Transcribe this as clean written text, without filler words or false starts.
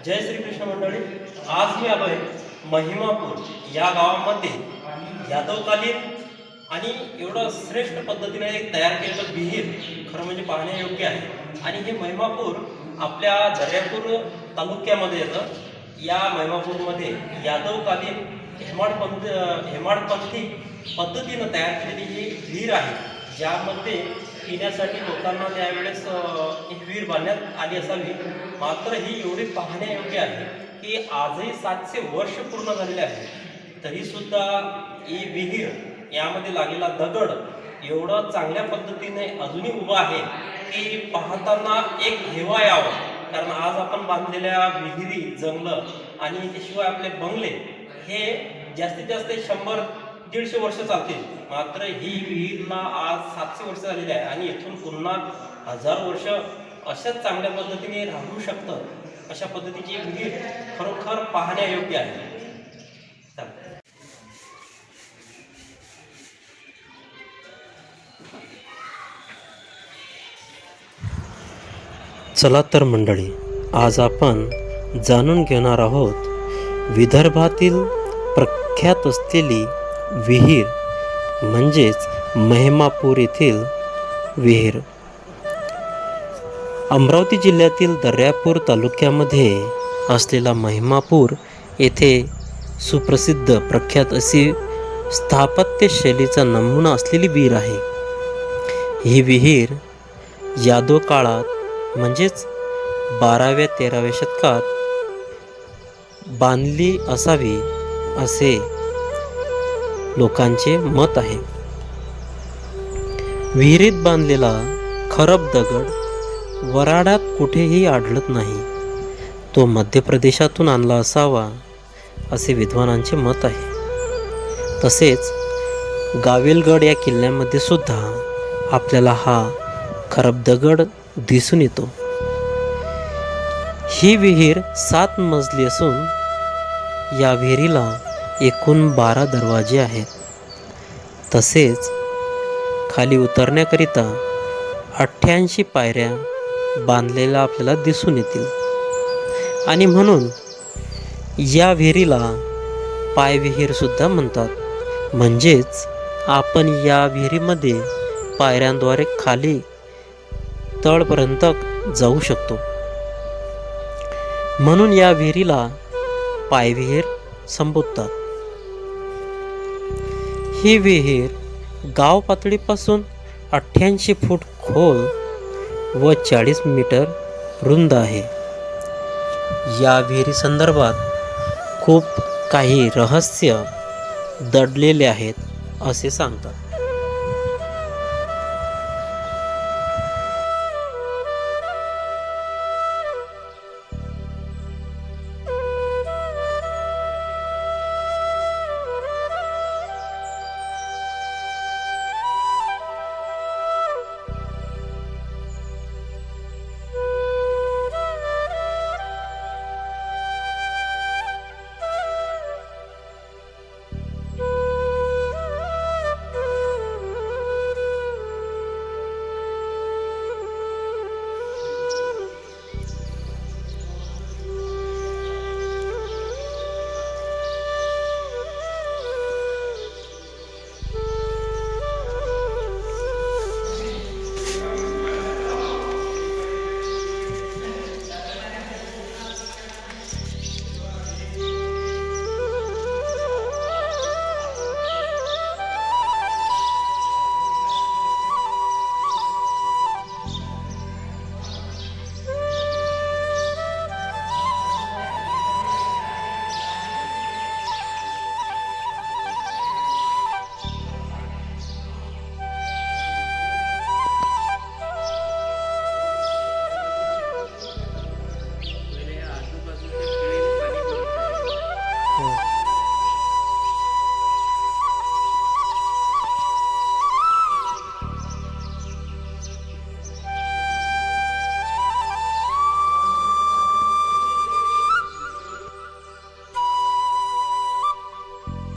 जय श्रीकृष्ण मंडळी. आज मी आलोय महिमापूर या गावामध्ये यादवकालीन आणि एवढं श्रेष्ठ पद्धतीने तयार केलेलं विहीर खरं म्हणजे पाहण्यायोग्य आहे. आणि हे महिमापूर आपल्या दर्यापूर तालुक्यामध्ये येतं. या महिमापूरमध्ये यादवकालीन हेमाडपंथी पद्धतीनं तयार केलेली ही विहीर आहे, ज्यामध्ये पिण्यासाठी लोकांना त्यावेळेस ही विहीर बांधण्यात आली असावी. मात्र ही एवढी पाहण्यायोग्य आहे की आजही 700 वर्ष पूर्ण झालेले आहे, तरीसुद्धा ही विहीर यामध्ये लागलेला दगड एवढं चांगल्या पद्धतीने अजूनही उभा आहे की पाहताना एक हेवा यावं. कारण आज आपण बांधलेल्या विहिरी, जंगलं आणि त्याशिवाय आपले बंगले हे जास्तीत जास्त 100-150 वर्ष चालतील. मात्र ही विहीरला आज 700 वर्ष झालेली आहे आणि इथून पुन्हा 1000 वर्ष अशाच चांगल्या पद्धतीने राहू शकतं. अशा पद्धतीची विहीर खरोखर पाहण्यायोग्य आहे. चला तर मंडळी, आज आपण जाणून घेणार आहोत विदर्भातील प्रख्यात असलेली विहीर म्हणजेच महिमापूर येथील विहीर. अमरावती जिल्ह्यातील दर्यापूर तालुक्यामध्ये असलेला महिमापूर येथे सुप्रसिद्ध प्रख्यात अशी स्थापत्य शैलीचा नमुना असलेली विहीर आहे. ही विहीर यादव काळात म्हणजेच 12व्या-13व्या शतकात बांधली असावी असे लोकांचे मत आहे. विहिरीत बांधलेला खरब दगड वराडात कुठेही आढळत नाही. तो मध्य प्रदेशातून आणला असावा असे विद्वानांचे मत आहे. तसेच गाविलगड या किल्ल्यामध्ये सुद्धा आपल्याला हा खरब दगड दिसून येतो. ही विहीर 7 मजली असून या विहिरीला एकूण 12 दरवाजे आहेत. तसेच खाली उतरण्याकरिता 88 पायऱ्या बांधलेल्या आपल्याला दिसून येतील. आणि म्हणून या विहिरीला पायविहीर सुद्धा म्हणतात. म्हणजेच आपण या विहिरीमध्ये पायऱ्यांद्वारे खाली तळपर्यंत जाऊ शकतो. म्हणून या विहिरीला पायविहीर संबोधतात. ही विहीर गाव पातळीपासून 88 फूट खोल व 40 मीटर रुंद आहे. या विहिरी संदर्भात खूप काही रहस्य दडलेले आहेत असे सांगतात.